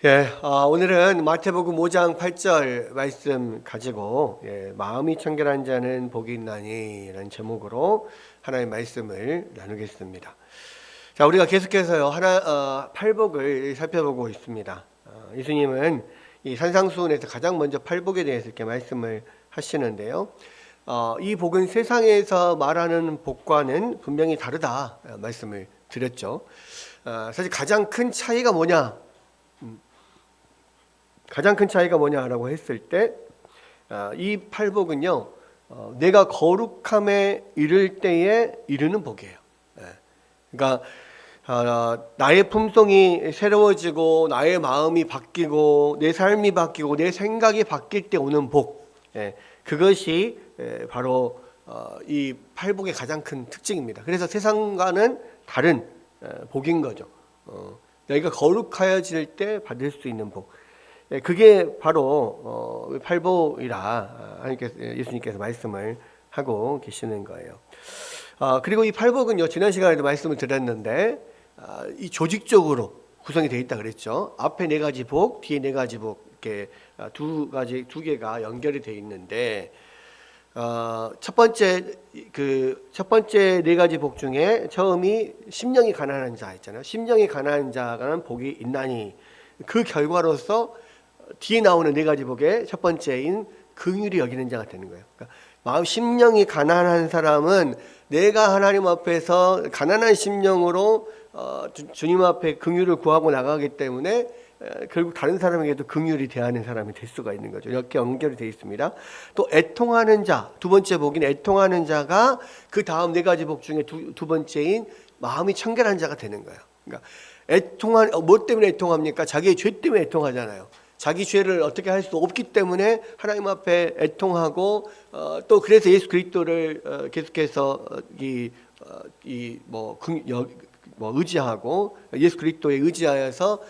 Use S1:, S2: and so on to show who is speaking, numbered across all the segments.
S1: 오늘은 마태복음 5장 8절 말씀 가지고 마음이 청결한 자는 복이 있나니 라는 제목으로 하나의 말씀을 나누겠습니다. 자, 우리가 계속해서요 팔복을 살펴보고 있습니다. 예수님은 이 산상수훈에서 가장 먼저 팔복에 대해서 이렇게 말씀을 하시는데요. 이 복은 세상에서 말하는 복과는 분명히 다르다 말씀을 드렸죠. 사실 가장 큰 차이가 뭐냐라고 했을 때, 이 팔복은요, 내가 거룩함에 이를 때에 이르는 복이에요. 그러니까 나의 품성이 새로워지고 나의 마음이 바뀌고 내 삶이 바뀌고 내 생각이 바뀔 때 오는 복, 그것이 바로 이 팔복의 가장 큰 특징입니다. 그래서 세상과는 다른 복인 거죠. 너희가 거룩하여질 때 받을 수 있는 복. 그게 바로 팔복이라 예수님께서 말씀을 하고 계시는 거예요. 그리고 이 팔복은요, 지난 시간에도 말씀을 드렸는데 이 조직적으로 구성이 되어 있다 그랬죠. 앞에 네 가지 복, 뒤에 네 가지 복, 이렇게 두 개가 연결이 되어 있는데, 첫 번째 네 가지 복 중에 처음이 심령이 가난한 자 있잖아요. 심령이 가난한 자가는 복이 있나니, 그 결과로서 뒤에 나오는 네 가지 복의 첫 번째인 긍휼히 여기는 자가 되는 거예요. 그러니까 심령이 가난한 사람은 내가 하나님 앞에서 가난한 심령으로 주님 앞에 긍휼을 구하고 나가기 때문에 결국 다른 사람에게도 긍휼히 대하는 사람이 될 수가 있는 거죠. 이렇게 연결이 되어 있습니다. 또 애통하는 자, 두 번째 복인 애통하는 자가 그 다음 네 가지 복 중에 두 번째인 마음이 청결한 자가 되는 거예요. 그러니까 뭐 때문에 애통합니까? 자기의 죄 때문에 애통하잖아요. 자기 죄를 어떻게 할 수 없기 때문에 하나님 앞에 애통하고, 또 그래서 예수 그리스도를 계속해서 의지하고 예수 그리스도에 의지하여서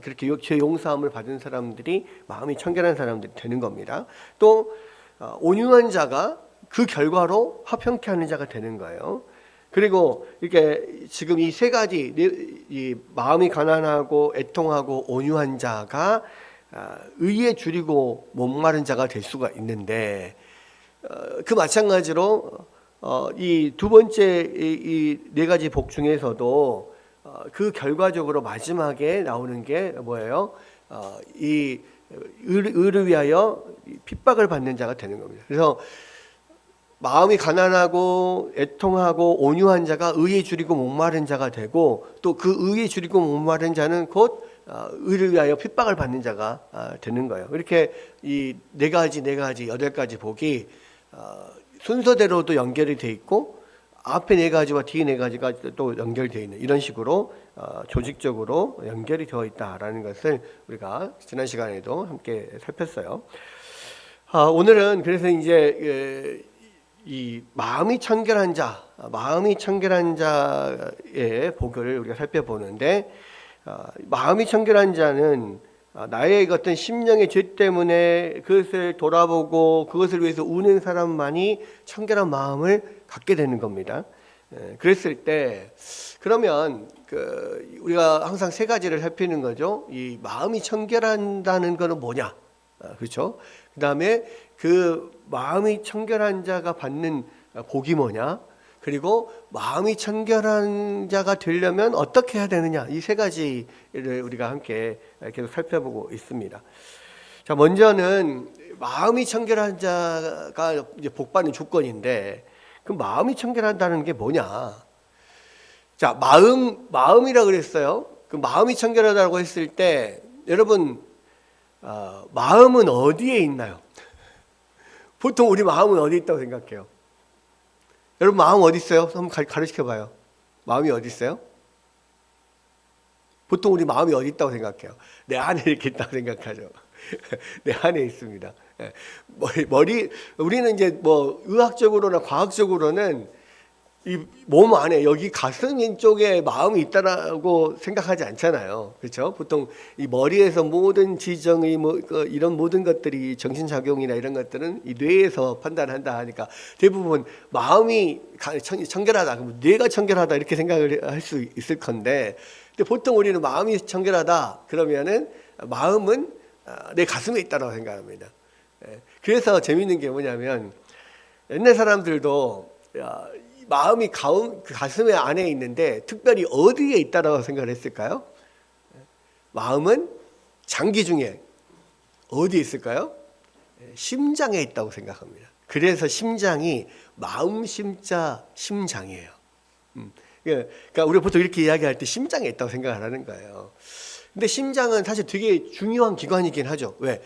S1: 그렇게 죄 용서함을 받은 사람들이 마음이 청결한 사람들이 되는 겁니다. 또 온유한 자가 그 결과로 화평케 하는 자가 되는 거예요. 그리고 이렇게 지금 이 세 가지, 이 마음이 가난하고 애통하고 온유한 자가 의에 줄이고 목마른 자가 될 수가 있는데, 그 마찬가지로 이 두 번째 이 네 가지 복 중에서도 그 결과적으로 마지막에 나오는 게 뭐예요? 이 의를 위하여 핍박을 받는 자가 되는 겁니다. 그래서 마음이 가난하고 애통하고 온유한 자가 의에 줄이고 목마른 자가 되고, 또 그 의에 줄이고 목마른 자는 곧 의를 위하여 핍박을 받는 자가 되는 거예요. 이렇게 이 네 가지, 여덟 가지 복이 순서대로도 연결이 돼 있고, 앞에 네 가지와 뒤에 네 가지가 또 연결되어 있는, 이런 식으로 조직적으로 연결이 되어 있다라는 것을 우리가 지난 시간에도 함께 살폈어요. 오늘은 그래서 이제 이 마음이 청결한 자의 복을 우리가 살펴보는데, 마음이 청결한 자는 나의 어떤 심령의 죄 때문에 그것을 돌아보고 그것을 위해서 우는 사람만이 청결한 마음을 갖게 되는 겁니다. 그랬을 때, 그러면 우리가 항상 세 가지를 살피는 거죠. 이 마음이 청결한다는 것은 뭐냐, 그렇죠? 그 다음에 그 마음이 청결한 자가 받는 복이 뭐냐, 그리고 마음이 청결한 자가 되려면 어떻게 해야 되느냐, 이 세 가지를 우리가 함께 계속 살펴보고 있습니다. 자, 먼저는 마음이 청결한 자가 이제 복받는 조건인데, 그 마음이 청결한다는 게 뭐냐? 자, 마음이라 그랬어요. 그 마음이 청결하다고 했을 때, 여러분, 마음은 어디에 있나요? 보통 우리 마음은 어디 있다고 생각해요? 여러분, 마음 어디 있어요? 한번 가르쳐 봐요. 마음이 어디 있어요? 보통 우리 마음이 어디 있다고 생각해요? 내 안에 이렇게 있다고 생각하죠. 내 안에 있습니다. 우리는 이제 의학적으로나 과학적으로는 이 몸 안에 여기 가슴 쪽에 마음이 있다라고 생각하지 않잖아요. 그렇죠? 보통 이 머리에서 모든 지정의 이런 모든 것들이 정신작용이나 이런 것들은 이 뇌에서 판단한다 하니까 대부분 마음이 청결하다, 그러면 뇌가 청결하다 이렇게 생각을 할 수 있을 건데, 근데 보통 우리는 마음이 청결하다 그러면은 마음은 내 가슴에 있다고 생각합니다. 그래서 재밌는 게 뭐냐면 옛날 사람들도 마음이 그 가슴에 안에 있는데 특별히 어디에 있다고 생각을 했을까요? 마음은 장기 중에 어디에 있을까요? 심장에 있다고 생각합니다. 그래서 심장이 마음 심자 심장이에요. 그러니까 우리가 보통 이렇게 이야기할 때 심장에 있다고 생각을 하는 거예요. 근데 심장은 사실 되게 중요한 기관이긴 하죠. 왜?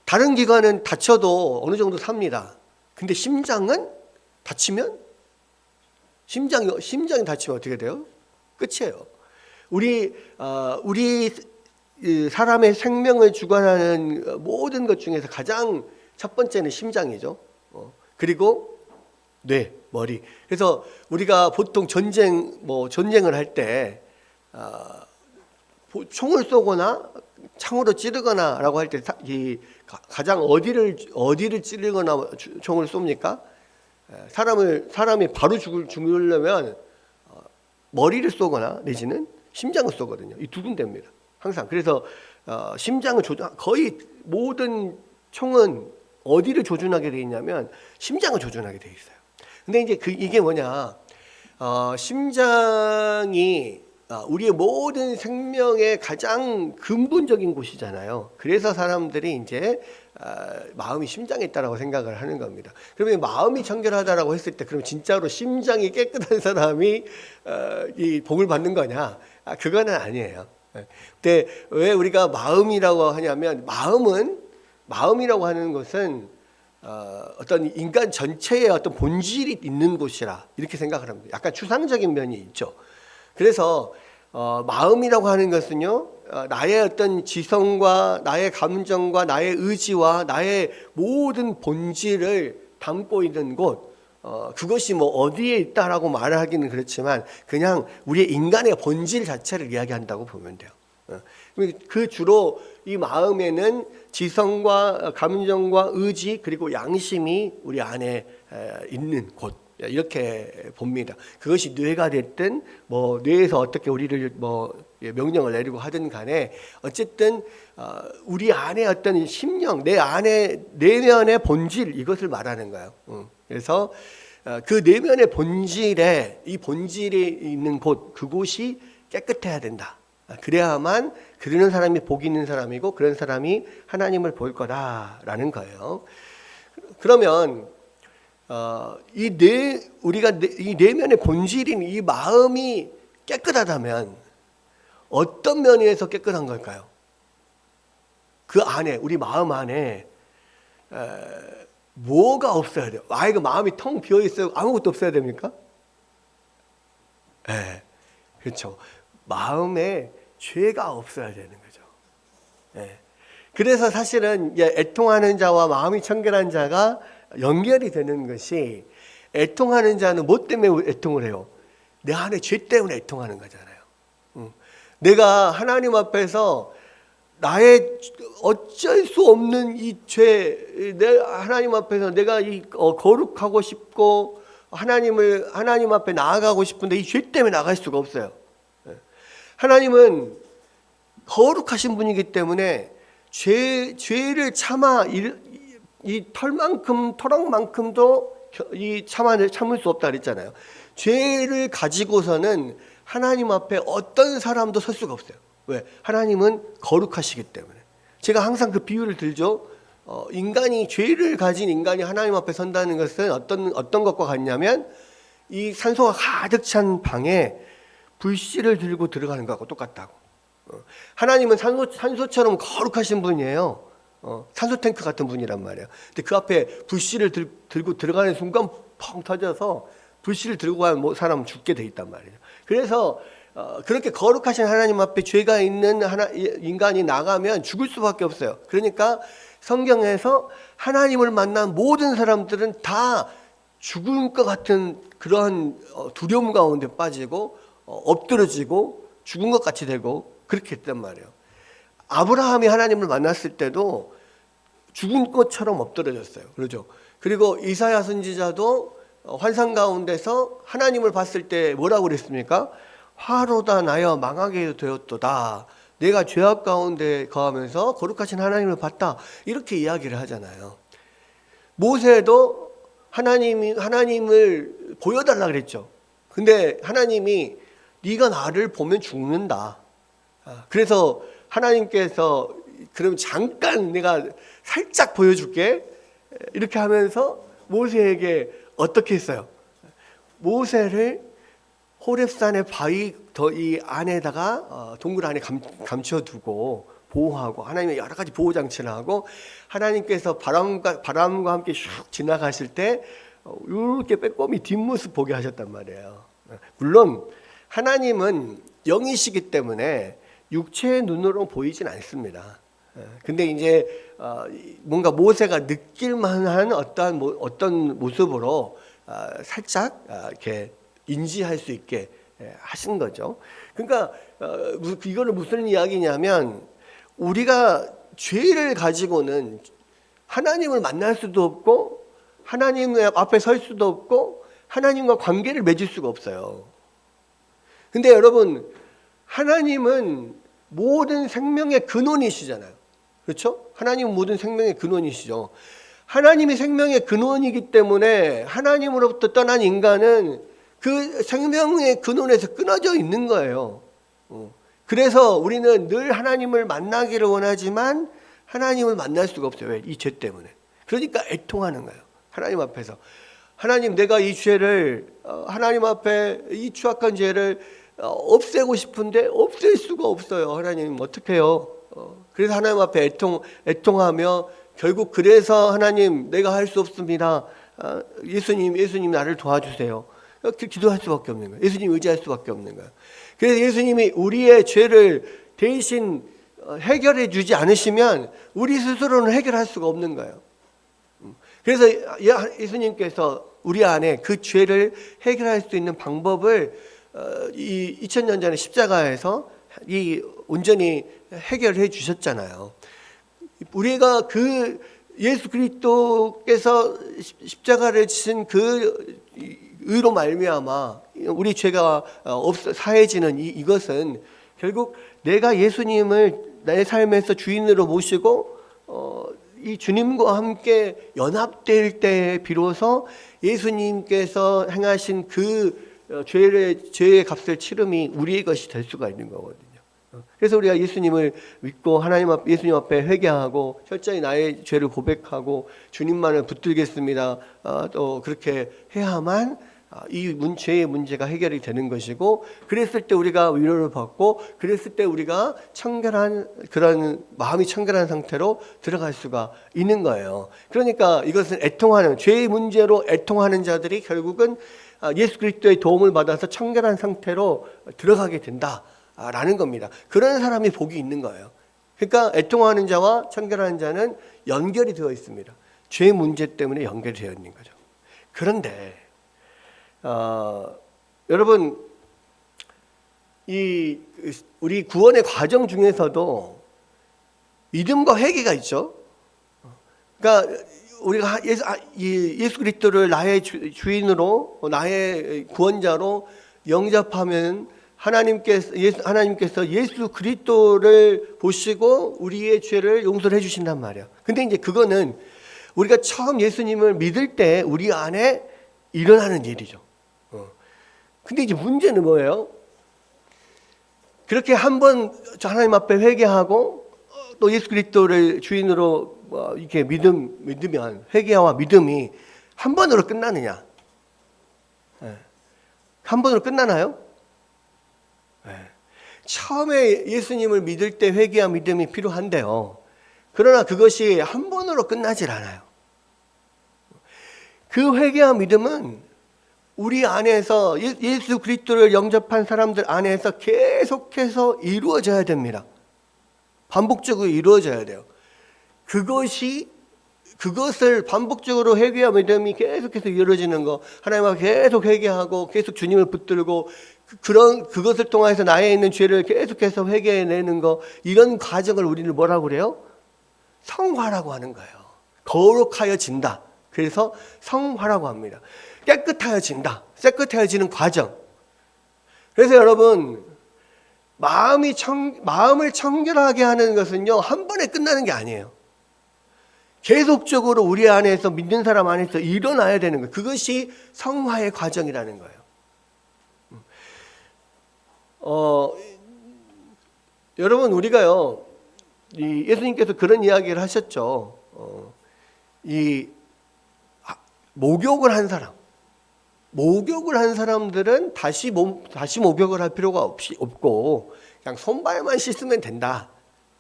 S1: 다른 기관은 다쳐도 어느 정도 삽니다. 근데 심장은 다치면 심장이 다치면 어떻게 돼요? 끝이에요. 우리 사람의 생명을 주관하는 모든 것 중에서 가장 첫 번째는 심장이죠. 그리고 뇌, 머리. 그래서 우리가 보통 전쟁을 할 때 총을 쏘거나 창으로 찌르거나라고 할 때 가장 어디를 찌르거나 총을 쏩니까? 사람이 바로 죽으려면 머리를 쏘거나 내지는 심장을 쏘거든요. 이 두 군데입니다. 항상. 그래서 심장을 거의 모든 총은 어디를 조준하게 돼 있냐면 심장을 조준하게 돼 있어요. 근데 이제 이게 뭐냐? 심장이 우리의 모든 생명의 가장 근본적인 곳이잖아요. 그래서 사람들이 이제 마음이 심장에 있다라고 생각을 하는 겁니다. 그러면 마음이 청결하다라고 했을 때 그럼 진짜로 심장이 깨끗한 사람이 이 복을 받는 거냐? 그거는 아니에요. 근데 왜 우리가 마음이라고 하냐면 마음이라고 하는 것은 어떤 인간 전체의 어떤 본질이 있는 곳이라 이렇게 생각을 합니다. 약간 추상적인 면이 있죠. 그래서 마음이라고 하는 것은요, 나의 어떤 지성과 나의 감정과 나의 의지와 나의 모든 본질을 담고 있는 곳, 그것이 뭐 어디에 있다라고 말하기는 그렇지만 그냥 우리의 인간의 본질 자체를 이야기한다고 보면 돼요. 그 주로 이 마음에는 지성과 감정과 의지 그리고 양심이 우리 안에 있는 곳, 이렇게 봅니다. 그것이 뇌가 됐든 뭐 뇌에서 어떻게 우리를 명령을 내리고 하든 간에 어쨌든 우리 안에 어떤 심령, 내 안에 내면의 본질, 이것을 말하는 거예요. 그래서 그 내면의 본질에 이 본질이 있는 곳, 그곳이 깨끗해야 된다. 그래야만 그러는 사람이 복 있는 사람이고 그런 사람이 하나님을 볼 거다라는 거예요. 그러면 우리가 이 내면의 본질인 이 마음이 깨끗하다면 어떤 면에서 깨끗한 걸까요? 그 안에, 우리 마음 안에 뭐가 없어야 돼요? 그 마음이 텅 비어 있어요. 아무것도 없어야 됩니까? 네, 그렇죠. 마음에 죄가 없어야 되는 거죠. 네. 그래서 사실은 애통하는 자와 마음이 청결한 자가 연결이 되는 것이, 애통하는 자는 뭐 때문에 애통을 해요? 내 안에 죄 때문에 애통하는 거잖아요. 내가 하나님 앞에서 나의 어쩔 수 없는 이 죄, 하나님 앞에서 내가 거룩하고 싶고 하나님 앞에 나아가고 싶은데 이 죄 때문에 나갈 수가 없어요. 하나님은 거룩하신 분이기 때문에 죄를 참아 이 터럭만큼도 참을 수 없다 그랬잖아요. 죄를 가지고서는 하나님 앞에 어떤 사람도 설 수가 없어요. 왜? 하나님은 거룩하시기 때문에. 제가 항상 그 비유를 들죠. 죄를 가진 인간이 하나님 앞에 선다는 것은 어떤 것과 같냐면 이 산소가 가득 찬 방에 불씨를 들고 들어가는 것하고 똑같다고. 하나님은 산소처럼 거룩하신 분이에요. 산소 탱크 같은 분이란 말이에요. 근데 그 앞에 불씨를 들고 들어가는 순간 펑 터져서 불씨를 들고 간 사람은 죽게 돼 있단 말이에요. 그래서 그렇게 거룩하신 하나님 앞에 죄가 있는 인간이 나가면 죽을 수밖에 없어요. 그러니까 성경에서 하나님을 만난 모든 사람들은 다 죽을 것 같은 그러한 두려움 가운데 빠지고 엎드러지고 죽은 것 같이 되고 그렇게 했단 말이에요. 아브라함이 하나님을 만났을 때도 죽은 것처럼 엎드러졌어요. 그러죠. 그리고 이사야 선지자도 환상 가운데서 하나님을 봤을 때 뭐라고 그랬습니까? 화로다 나여 망하게 되었도다. 내가 죄악 가운데 거하면서 거룩하신 하나님을 봤다. 이렇게 이야기를 하잖아요. 모세도 하나님을 보여달라 그랬죠. 근데 하나님이 네가 나를 보면 죽는다. 그래서 하나님께서 그럼 잠깐 내가 살짝 보여줄게. 이렇게 하면서 모세에게 어떻게 했어요? 모세를 호렙산의 바위 이 안에다가 동굴 안에 감춰두고 보호하고 하나님의 여러 가지 보호 장치를 하고 하나님께서 바람과 함께 슉 지나가실 때 이렇게 빼꼼히 뒷모습 보게 하셨단 말이에요. 물론 하나님은 영이시기 때문에 육체의 눈으로 보이진 않습니다. 근데 이제 뭔가 모세가 느낄 만한 어떤 모습으로 살짝 이렇게 인지할 수 있게 하신 거죠. 그러니까 이거는 무슨 이야기냐면 우리가 죄를 가지고는 하나님을 만날 수도 없고 하나님 앞에 설 수도 없고 하나님과 관계를 맺을 수가 없어요. 근데 여러분, 하나님은 모든 생명의 근원이시잖아요. 그렇죠? 하나님은 모든 생명의 근원이시죠. 하나님이 생명의 근원이기 때문에 하나님으로부터 떠난 인간은 그 생명의 근원에서 끊어져 있는 거예요. 그래서 우리는 늘 하나님을 만나기를 원하지만 하나님을 만날 수가 없어요. 왜? 이 죄 때문에. 그러니까 애통하는 거예요. 하나님 앞에서. 하나님, 내가 이 죄를 하나님 앞에 이 추악한 죄를 없애고 싶은데 없앨 수가 없어요. 하나님 어떻게 해요? 그래서 하나님 앞에 애통하며 결국 그래서 하나님, 내가 할 수 없습니다. 예수님 나를 도와주세요. 이렇게 기도할 수밖에 없는 거예요. 예수님 의지할 수밖에 없는 거예요. 그래서 예수님이 우리의 죄를 대신 해결해 주지 않으시면 우리 스스로는 해결할 수가 없는 거예요. 그래서 예수님께서 우리 안에 그 죄를 해결할 수 있는 방법을 2000년 전에 십자가에서 온전히 해결해 주셨잖아요. 우리가 그 예수 그리스도께서 십자가를 지신 그 의로 말미암아 우리 죄가 사해지는 이것은 결국 내가 예수님을 내 삶에서 주인으로 모시고 이 주님과 함께 연합될 때 비로소 예수님께서 행하신 그 죄의 값을 치름이 우리의 것이 될 수가 있는 거거든요. 그래서 우리가 예수님을 믿고 예수님 앞에 회개하고 철저히 나의 죄를 고백하고 주님만을 붙들겠습니다. 또 그렇게 해야만 이 죄의 문제가 해결이 되는 것이고, 그랬을 때 우리가 위로를 받고, 그랬을 때 우리가 그런 마음이 청결한 상태로 들어갈 수가 있는 거예요. 그러니까 이것은 죄의 문제로 애통하는 자들이 결국은 예수 그리스도의 도움을 받아서 청결한 상태로 들어가게 된다라는 겁니다. 그런 사람이 복이 있는 거예요. 그러니까 애통하는 자와 청결한 자는 연결이 되어 있습니다. 죄 문제 때문에 연결이 되어 있는 거죠. 그런데 여러분, 우리 구원의 과정 중에서도 믿음과 회개가 있죠. 그러니까 우리가 예수 그리스도를 나의 주인으로, 나의 구원자로 영접하면 하나님께서 예수 그리스도를 보시고 우리의 죄를 용서를 해주신단 말이에요. 근데 이제 그거는 우리가 처음 예수님을 믿을 때 우리 안에 일어나는 일이죠. 근데 이제 문제는 뭐예요? 그렇게 한번 하나님 앞에 회개하고 또 예수 그리스도를 주인으로 이렇게 믿으면 회개와 믿음이 한 번으로 끝나느냐? 한 번으로 끝나나요? 처음에 예수님을 믿을 때 회개와 믿음이 필요한데요. 그러나 그것이 한 번으로 끝나질 않아요. 그 회개와 믿음은 우리 안에서 예수 그리스도를 영접한 사람들 안에서 계속해서 이루어져야 됩니다. 반복적으로 이루어져야 돼요. 그것을 반복적으로 회개와 믿음이 계속해서 이루어지는 거, 하나님과 계속 회개하고 계속 주님을 붙들고 그것을 통해서 나에 있는 죄를 계속해서 회개해내는 거, 이런 과정을 우리는 뭐라고 그래요? 성화라고 하는 거예요. 거룩하여진다. 그래서 성화라고 합니다. 깨끗해진다. 깨끗해지는 과정. 그래서 여러분, 마음을 청결하게 하는 것은요, 한 번에 끝나는 게 아니에요. 계속적으로 우리 안에서, 믿는 사람 안에서 일어나야 되는 거예요. 그것이 성화의 과정이라는 거예요. 여러분, 우리가요, 예수님께서 그런 이야기를 하셨죠. 목욕을 한 사람들은 다시 목욕을 할 필요가 없고 그냥 손발만 씻으면 된다.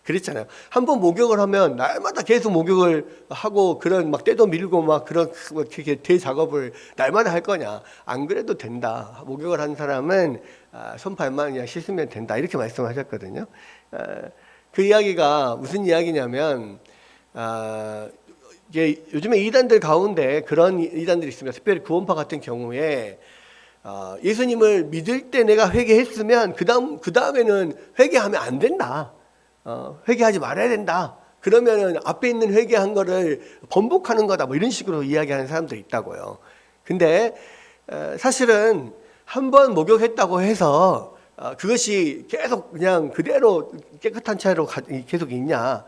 S1: 그랬잖아요. 한번 목욕을 하면 날마다 계속 목욕을 하고 그런 막 때도 밀고 막 그런 대작업을 날마다 할 거냐? 안 그래도 된다. 목욕을 한 사람은 손발만 그냥 씻으면 된다. 이렇게 말씀하셨거든요. 그 이야기가 무슨 이야기냐면 이게 요즘에 이단들 가운데 그런 이단들이 있습니다. 특별히 구원파 같은 경우에 예수님을 믿을 때 내가 회개했으면 그 다음에는 회개하면 안 된다. 회개하지 말아야 된다. 그러면은 앞에 있는 회개한 거를 번복하는 거다. 뭐 이런 식으로 이야기하는 사람들이 있다고요. 근데 사실은 한번 목욕했다고 해서 그것이 계속 그냥 그대로 깨끗한 채로 계속 있냐?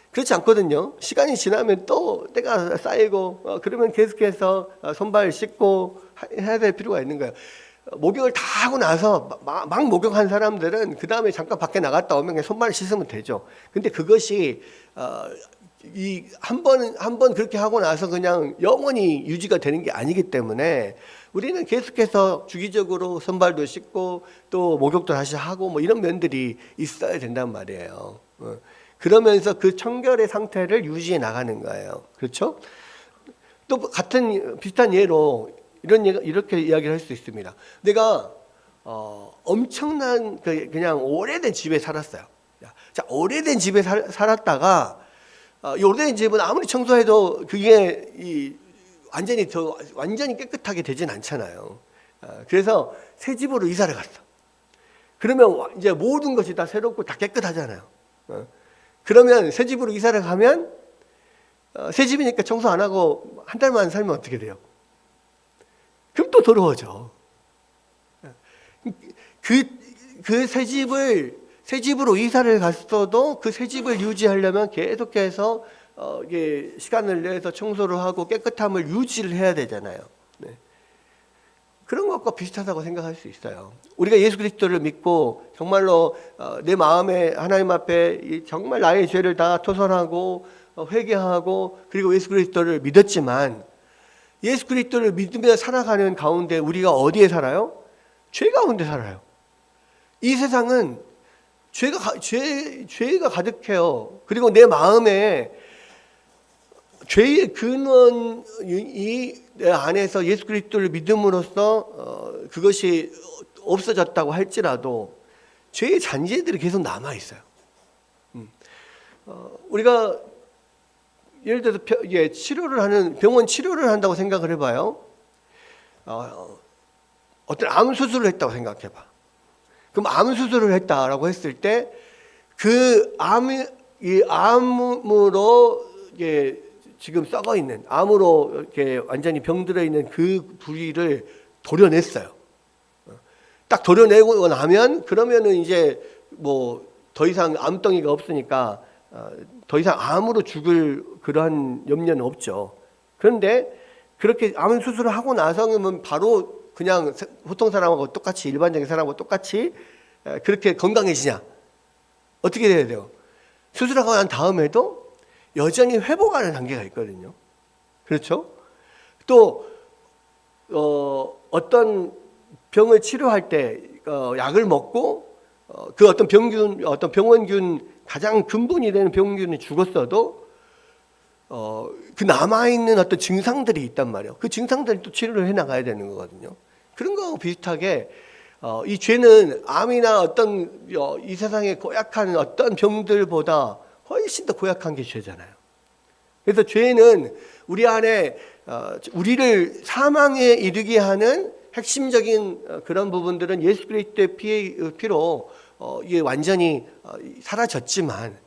S1: 그렇지 않거든요. 시간이 지나면 또 때가 쌓이고 그러면 계속해서 손발 씻고 해야 될 필요가 있는 거예요. 목욕을 다 하고 나서 막 목욕한 사람들은 그 다음에 잠깐 밖에 나갔다 오면 그냥 손발을 씻으면 되죠. 근데 그것이 한 번 그렇게 하고 나서 그냥 영원히 유지가 되는 게 아니기 때문에 우리는 계속해서 주기적으로 손발도 씻고 또 목욕도 다시 하고 뭐 이런 면들이 있어야 된단 말이에요. 그러면서 그 청결의 상태를 유지해 나가는 거예요. 그렇죠? 또 비슷한 예로 이렇게 이야기를 할 수 있습니다. 내가 엄청난 그냥 오래된 집에 살았어요. 자, 오래된 집에 살았다가 이 오래된 집은 아무리 청소해도 그게 완전히 깨끗하게 되진 않잖아요. 그래서 새 집으로 이사를 갔어. 그러면 이제 모든 것이 다 새롭고 다 깨끗하잖아요. 그러면 새 집으로 이사를 가면 새 집이니까 청소 안 하고 한 달만 살면 어떻게 돼요? 그럼 또 더러워져. 그 새 집으로 이사를 갔어도 그 새 집을 유지하려면 계속해서 이게 시간을 내서 청소를 하고 깨끗함을 유지를 해야 되잖아요. 네. 그런 것과 비슷하다고 생각할 수 있어요. 우리가 예수 그리스도를 믿고 정말로 내 마음에 하나님 앞에 정말 나의 죄를 다 토설하고 회개하고 그리고 예수 그리스도를 믿었지만 예수 그리스도를 믿으며 살아가는 가운데 우리가 어디에 살아요? 죄 가운데 살아요. 이 세상은 죄가 가득해요. 그리고 내 마음에 죄의 근원이 내 안에서 예수 그리스도를 믿음으로써 그것이 없어졌다고 할지라도 죄의 잔재들이 계속 남아 있어요. 우리가 예를 들어서 병원 치료를 한다고 생각을 해봐요. 어떤 암 수술을 했다고 생각해봐. 그럼 암 수술을 했다라고 했을 때 그 암으로 지금 썩어 있는 암으로 이렇게 완전히 병들어 있는 그 부위를 도려냈어요. 딱 도려내고 나면 그러면은 이제 뭐 더 이상 암덩이가 없으니까 더 이상 암으로 죽을 그러한 염려는 없죠. 그런데 그렇게 암 수술을 하고 나서는 바로 그냥 보통 사람하고 똑같이 일반적인 사람하고 똑같이 그렇게 건강해지냐? 어떻게 돼야 돼요? 수술하고 난 다음에도 여전히 회복하는 단계가 있거든요. 그렇죠? 또 어떤 병을 치료할 때 약을 먹고 그 어떤 병원균 가장 근본이 되는 병균이 죽었어도 그 남아있는 어떤 증상들이 있단 말이에요. 그 증상들을 또 치료를 해나가야 되는 거거든요. 그런 거하고 비슷하게 이 죄는 암이나 어떤 이 세상에 고약한 어떤 병들보다 훨씬 더 고약한 게 죄잖아요. 그래서 죄는 우리 안에 우리를 사망에 이르게 하는 핵심적인 그런 부분들은 예수 그리스도의 피로 이게 완전히 사라졌지만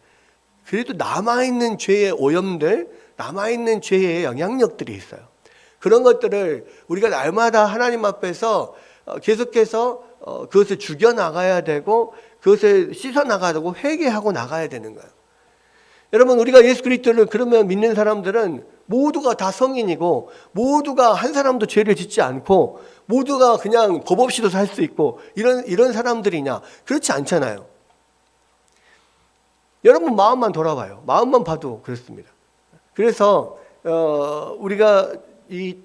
S1: 그래도 남아있는 죄의 오염들, 남아있는 죄의 영향력들이 있어요. 그런 것들을 우리가 날마다 하나님 앞에서 계속해서 그것을 죽여나가야 되고 그것을 씻어 나가고 회개하고 나가야 되는 거예요. 여러분, 우리가 예수 그리스도를 그러면 믿는 사람들은 모두가 다 성인이고 모두가 한 사람도 죄를 짓지 않고 모두가 그냥 법 없이도 살 수 있고 이런 사람들이냐? 그렇지 않잖아요. 여러분 마음만 돌아봐요. 마음만 봐도 그렇습니다. 그래서 우리가 이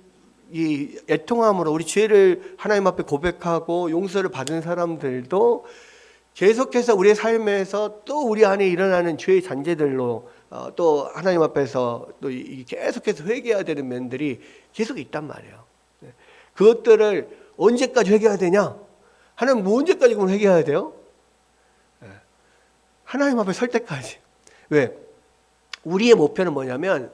S1: 애통함으로 우리 죄를 하나님 앞에 고백하고 용서를 받은 사람들도 계속해서 우리의 삶에서 또 우리 안에 일어나는 죄의 잔재들로 또 하나님 앞에서 또 계속해서 회개해야 되는 면들이 계속 있단 말이에요. 그것들을 언제까지 회개해야 되냐? 하나님 언제까지 그럼 회개해야 돼요? 하나님 앞에 설 때까지. 왜? 우리의 목표는 뭐냐면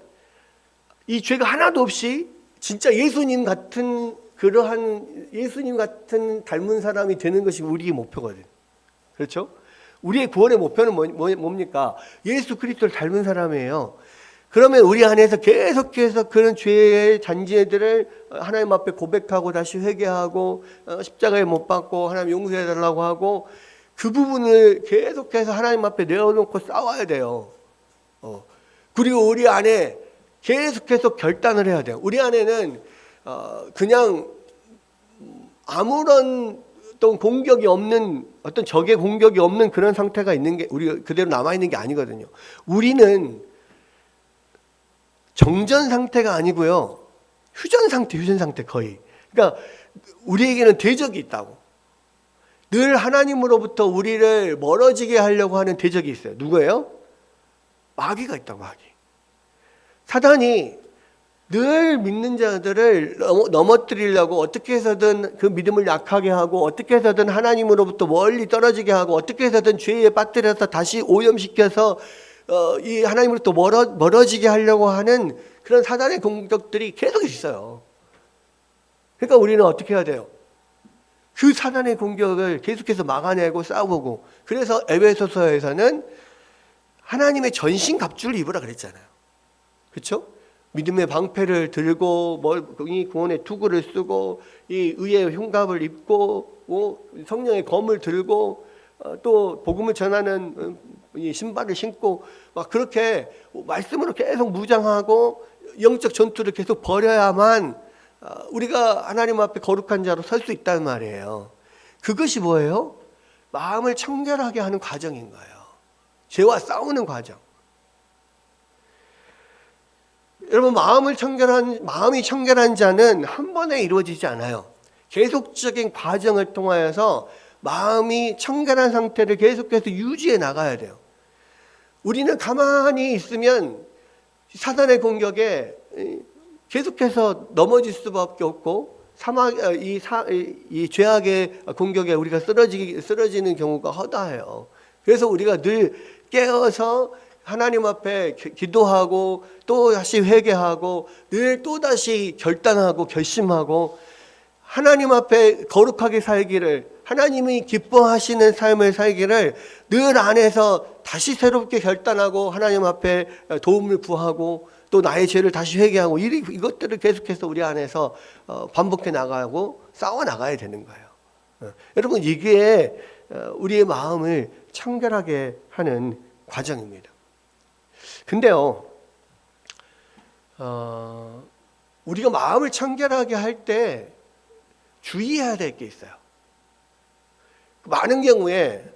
S1: 이 죄가 하나도 없이 진짜 예수님 같은 그러한 예수님 같은 닮은 사람이 되는 것이 우리의 목표거든. 그렇죠? 우리의 구원의 목표는 뭡니까? 예수 그리스도를 닮은 사람이에요. 그러면 우리 안에서 계속해서 그런 죄의 잔재들을 하나님 앞에 고백하고 다시 회개하고 십자가에 못 박고 하나님 용서해 달라고 하고 그 부분을 계속해서 하나님 앞에 내어놓고 싸워야 돼요. 그리고 우리 안에 계속해서 결단을 해야 돼요. 우리 안에는 그냥 아무런 어떤 공격이 없는 어떤 적의 공격이 없는 그런 상태가 있는 게 우리 그대로 남아 있는 게 아니거든요. 우리는 정전 상태가 아니고요. 휴전 상태 거의. 그러니까 우리에게는 대적이 있다고. 늘 하나님으로부터 우리를 멀어지게 하려고 하는 대적이 있어요. 누구예요? 마귀가 있다고, 마귀. 사단이 늘 믿는 자들을 넘어뜨리려고 어떻게 해서든 그 믿음을 약하게 하고 어떻게 해서든 하나님으로부터 멀리 떨어지게 하고 어떻게 해서든 죄에 빠뜨려서 다시 오염시켜서 이 하나님으로부터 멀어지게 하려고 하는 그런 사단의 공격들이 계속 있어요. 그러니까 우리는 어떻게 해야 돼요? 그 사단의 공격을 계속해서 막아내고 싸우고, 그래서 에베소서에서는 하나님의 전신갑주를 입으라 그랬잖아요. 그렇죠? 믿음의 방패를 들고 이 구원의 투구를 쓰고 이 의의 흉갑을 입고 성령의 검을 들고 또 복음을 전하는 이 신발을 신고 막 그렇게 말씀으로 계속 무장하고 영적 전투를 계속 벌여야만 우리가 하나님 앞에 거룩한 자로 설 수 있다는 말이에요. 그것이 뭐예요? 마음을 청결하게 하는 과정인 거예요. 죄와 싸우는 과정. 여러분, 마음이 청결한 자는 한 번에 이루어지지 않아요. 계속적인 과정을 통하여서 마음이 청결한 상태를 계속해서 유지해 나가야 돼요. 우리는 가만히 있으면 사단의 공격에 계속해서 넘어질 수밖에 없고 이 죄악의 공격에 우리가 쓰러지는 경우가 허다해요. 그래서 우리가 늘 깨어서 하나님 앞에 기도하고 또 다시 회개하고 늘 또 다시 결단하고 결심하고 하나님 앞에 거룩하게 살기를, 하나님이 기뻐하시는 삶을 살기를 늘 안에서 다시 새롭게 결단하고 하나님 앞에 도움을 구하고 또 나의 죄를 다시 회개하고 이것들을 계속해서 우리 안에서 반복해 나가고 싸워 나가야 되는 거예요. 여러분, 이게 우리의 마음을 청결하게 하는 과정입니다. 근데요, 우리가 마음을 청결하게 할 때 주의해야 될 게 있어요. 많은 경우에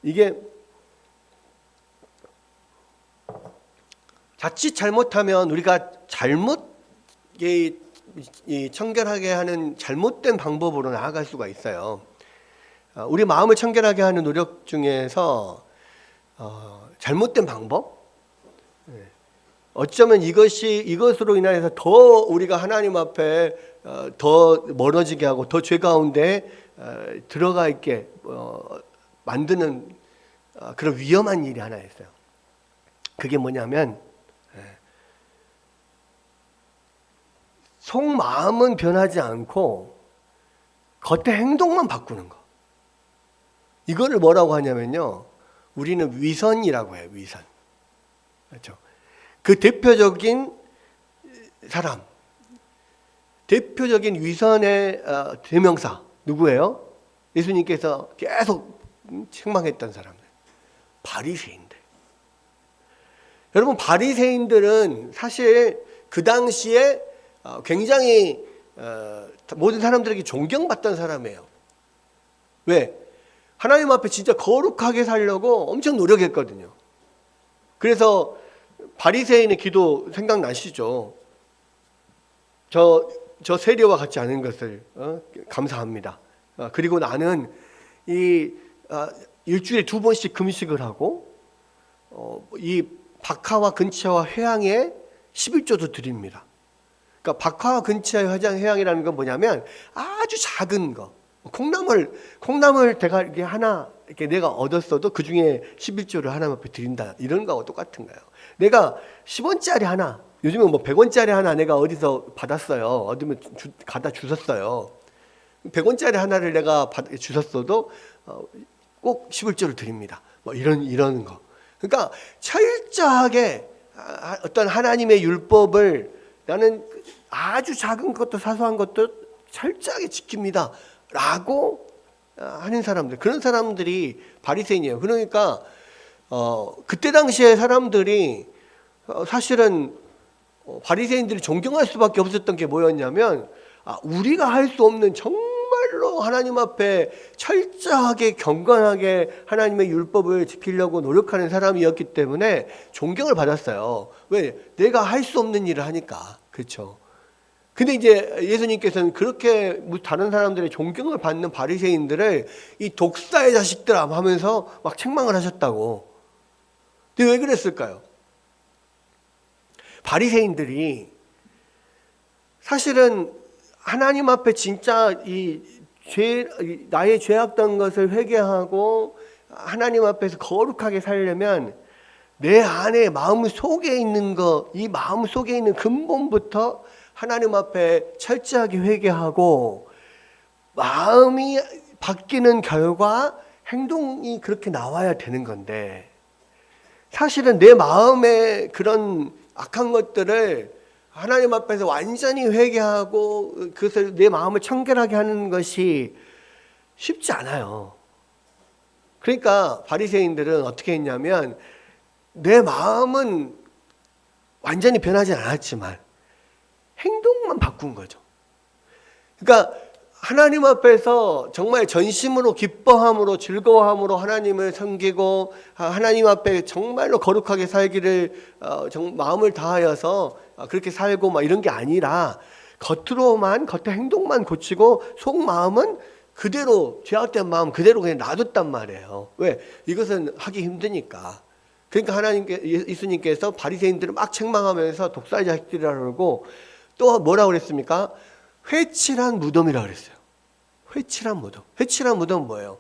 S1: 이게 자칫 잘못하면 우리가 청결하게 하는 잘못된 방법으로 나아갈 수가 있어요. 우리 마음을 청결하게 하는 노력 중에서 잘못된 방법? 어쩌면 이것으로 인해서 더 우리가 하나님 앞에 더 멀어지게 하고 더 죄 가운데 들어가 있게 만드는 그런 위험한 일이 하나 있어요. 그게 뭐냐면 속마음은 변하지 않고 겉의 행동만 바꾸는 거. 이거를 뭐라고 하냐면요, 우리는 위선이라고 해요. 위선. 그렇죠? 그 대표적인 사람, 대표적인 위선의 대명사 누구예요? 예수님께서 계속 책망했던 사람들, 바리새인들. 여러분, 바리새인들은 사실 그 당시에 굉장히 모든 사람들에게 존경받던 사람이에요. 왜? 하나님 앞에 진짜 거룩하게 살려고 엄청 노력했거든요. 그래서 바리새인의 기도 생각나시죠? 저 세리와 같지 않은 것을 감사합니다. 그리고 나는 일주일에 2번씩 금식을 하고 이 박하와 근처와 회향에 11조도 드립니다. 그러니까 박하와 근처의 회향이라는 건 뭐냐면 아주 작은 거, 콩나물 대가 이렇게 하나 이렇게 내가 얻었어도 그 중에 11조를 하나님 앞에 드린다, 이런 거하고 똑같은 거예요. 내가 10원짜리 하나, 요즘은 뭐 100원짜리 하나 내가 어디서 받았어요. 얻으면 갖다 주셨어요. 100원짜리 하나를 내가 주셨어도 꼭 11조를 드립니다. 뭐 이런 거. 그러니까 철저하게 어떤 하나님의 율법을 나는 아주 작은 것도 사소한 것도 철저하게 지킵니다 라고 하는 사람들, 그런 사람들이 바리새인이에요. 그러니까 그때 당시에 사람들이 사실은 바리새인들이 존경할 수밖에 없었던 게 뭐였냐면, 우리가 할 수 없는 정말로 하나님 앞에 철저하게 경건하게 하나님의 율법을 지키려고 노력하는 사람이었기 때문에 존경을 받았어요. 왜? 내가 할 수 없는 일을 하니까. 그렇죠. 근데 이제 예수님께서는 그렇게 다른 사람들의 존경을 받는 바리새인들을 이 독사의 자식들 하면서 막 책망을 하셨다고. 근데 왜 그랬을까요? 바리새인들이 사실은 하나님 앞에 진짜 나의 죄악된 것을 회개하고 하나님 앞에서 거룩하게 살려면 내 안에 마음 속에 있는 거, 이 마음 속에 있는 근본부터 하나님 앞에 철저하게 회개하고 마음이 바뀌는 결과 행동이 그렇게 나와야 되는 건데, 사실은 내 마음에 그런 악한 것들을 하나님 앞에서 완전히 회개하고 그것을 내 마음을 청결하게 하는 것이 쉽지 않아요. 그러니까 바리새인들은 어떻게 했냐면, 내 마음은 완전히 변하지 않았지만 행동만 바꾼 거죠. 그러니까 하나님 앞에서 정말 전심으로 기뻐함으로 즐거워함으로 하나님을 섬기고 하나님 앞에 정말로 거룩하게 살기를 마음을 다하여서 그렇게 살고 막 이런 게 아니라 겉으로만, 겉의 행동만 고치고 속 마음은 그대로, 죄악된 마음 그대로 그냥 놔뒀단 말이에요. 왜? 이것은 하기 힘드니까. 그러니까 예수님께서 바리새인들을 막 책망하면서 독사의 자식들이라고 그러고, 또 뭐라고 그랬습니까? 회칠한 무덤이라고 그랬어요. 회칠한 무덤. 회칠한 무덤은 뭐예요?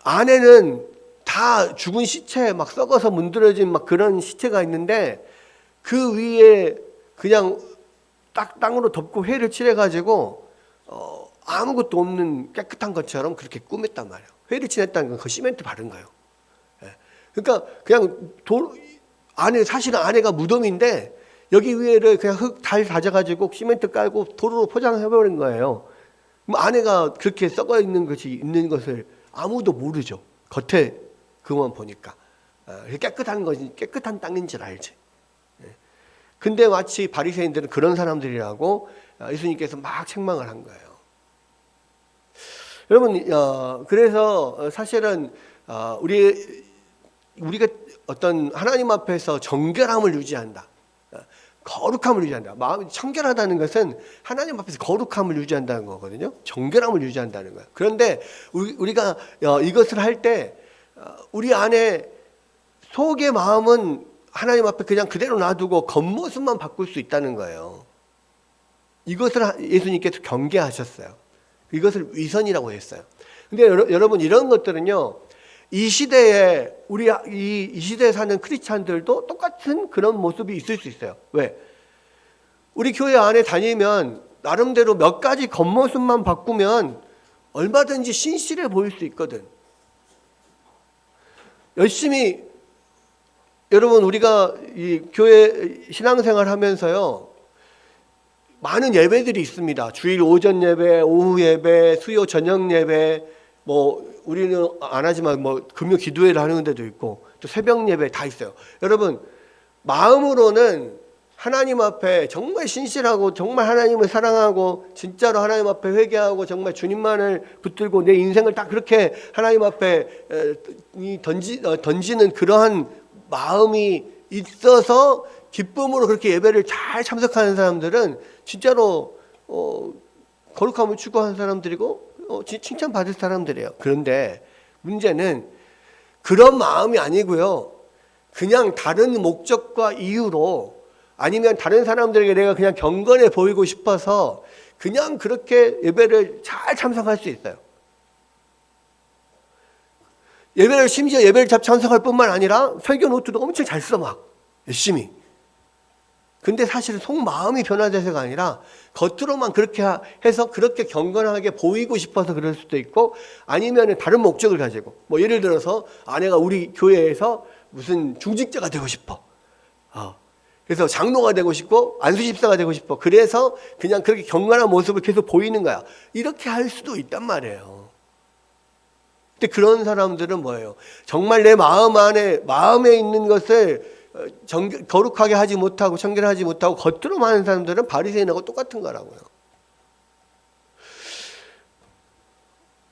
S1: 안에는 다 죽은 시체, 막 썩어서 문드러진 막 그런 시체가 있는데 그 위에 그냥 딱 땅으로 덮고 회를 칠해가지고 아무것도 없는 깨끗한 것처럼 그렇게 꾸몄단 말이에요. 회를 칠했다는 건 그 시멘트 바른 거예요. 그러니까 그냥 사실은 안에가 무덤인데 여기 위에를 그냥 달 다져가지고 시멘트 깔고 도로로 포장해버린 거예요. 그럼 안에가 그렇게 썩어 있는 것을 아무도 모르죠. 겉에 그만 보니까. 깨끗한 땅인 줄 알지. 근데 마치 바리새인들은 그런 사람들이라고 예수님께서 막 책망을 한 거예요. 여러분, 그래서 사실은 우리가 어떤 하나님 앞에서 정결함을 유지한다, 거룩함을 유지한다. 마음이 청결하다는 것은 하나님 앞에서 거룩함을 유지한다는 거거든요. 정결함을 유지한다는 거예요. 그런데 우리가 이것을 할 때 우리 안에 속의 마음은 하나님 앞에 그냥 그대로 놔두고 겉모습만 바꿀 수 있다는 거예요. 이것을 예수님께서 경계하셨어요. 이것을 위선이라고 했어요. 근데 여러분, 이런 것들은요, 이 시대에 이 시대에 사는 크리스찬들도 똑같은 그런 모습이 있을 수 있어요. 왜? 우리 교회 안에 다니면 나름대로 몇 가지 겉모습만 바꾸면 얼마든지 신실해 보일 수 있거든. 열심히 여러분, 우리가 이 교회 신앙생활 하면서요, 많은 예배들이 있습니다. 주일 오전 예배, 오후 예배, 수요 저녁 예배, 뭐 우리는 안 하지만 뭐 금요 기도회를 하는 데도 있고 또 새벽 예배 다 있어요. 여러분 마음으로는 하나님 앞에 정말 신실하고 정말 하나님을 사랑하고 진짜로 하나님 앞에 회개하고 정말 주님만을 붙들고 내 인생을 딱 그렇게 하나님 앞에 던지는 그러한 마음이 있어서 기쁨으로 그렇게 예배를 잘 참석하는 사람들은 진짜로 거룩함을 추구하는 사람들이고 칭찬받을 사람들이에요. 그런데 문제는 그런 마음이 아니고요. 그냥 다른 목적과 이유로 아니면 다른 사람들에게 내가 그냥 경건해 보이고 싶어서 그냥 그렇게 예배를 잘 참석할 수 있어요. 심지어 예배를 참석할 뿐만 아니라 설교 노트도 엄청 잘 써 막 열심히. 근데 사실은 속마음이 변화돼서가 아니라 겉으로만 그렇게 해서 그렇게 경건하게 보이고 싶어서 그럴 수도 있고 아니면 다른 목적을 가지고 뭐 예를 들어서 아내가 우리 교회에서 무슨 중직자가 되고 싶어. 그래서 장로가 되고 싶고 안수집사가 되고 싶어. 그래서 그냥 그렇게 경건한 모습을 계속 보이는 거야. 이렇게 할 수도 있단 말이에요. 근데 그런 사람들은 뭐예요? 정말 내 마음에 있는 것을 거룩하게 하지 못하고 청결하지 못하고 겉으로만 하는 사람들은 바리새인하고 똑같은 거라고요.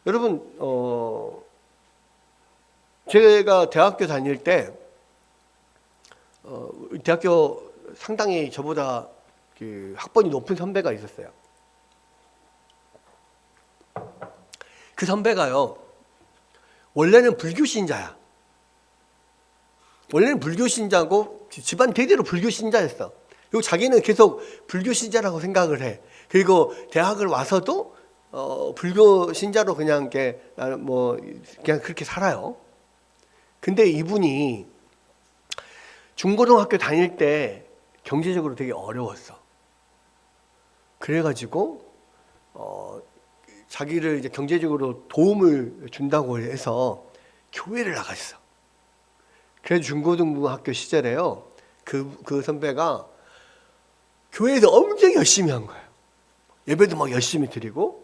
S1: 여러분 제가 대학교 다닐 때 대학교 상당히 저보다 그 학번이 높은 선배가 있었어요. 그 선배가요, 원래는 불교 신자야. 원래는 불교 신자고 집안 대대로 불교 신자였어. 그리고 자기는 계속 불교 신자라고 생각을 해. 그리고 대학을 와서도 불교 신자로 그냥 그냥 그렇게 살아요. 근데 이분이 중고등학교 다닐 때 경제적으로 되게 어려웠어. 그래가지고 자기를 이제 경제적으로 도움을 준다고 해서 교회를 나갔어. 그래서 중고등학교 시절에요. 그 선배가 교회에서 엄청 열심히 한 거예요. 예배도 막 열심히 드리고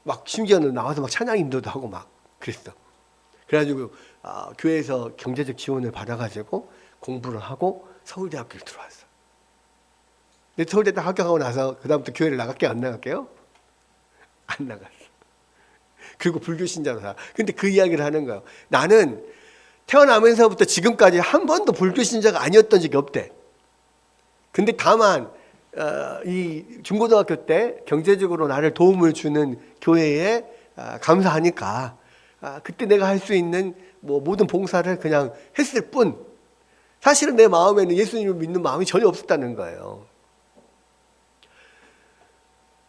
S1: 막 심지어는 나와서 막 찬양 인도도 하고 막 그랬어. 그래가지고 교회에서 경제적 지원을 받아가지고 공부를 하고 서울대학교를 들어왔어. 근데 서울대 합격하고 나서 그 다음부터 교회를 나갈게요? 안 나갈게요? 안 나갔어. 그리고 불교 신자로 살아. 근데 그 이야기를 하는 거예요. 나는 태어나면서부터 지금까지 한 번도 불교 신자가 아니었던 적이 없대. 근데 다만 이 중고등학교 때 경제적으로 나를 도움을 주는 교회에 감사하니까 그때 내가 할 수 있는 모든 봉사를 그냥 했을 뿐 사실은 내 마음에는 예수님을 믿는 마음이 전혀 없었다는 거예요.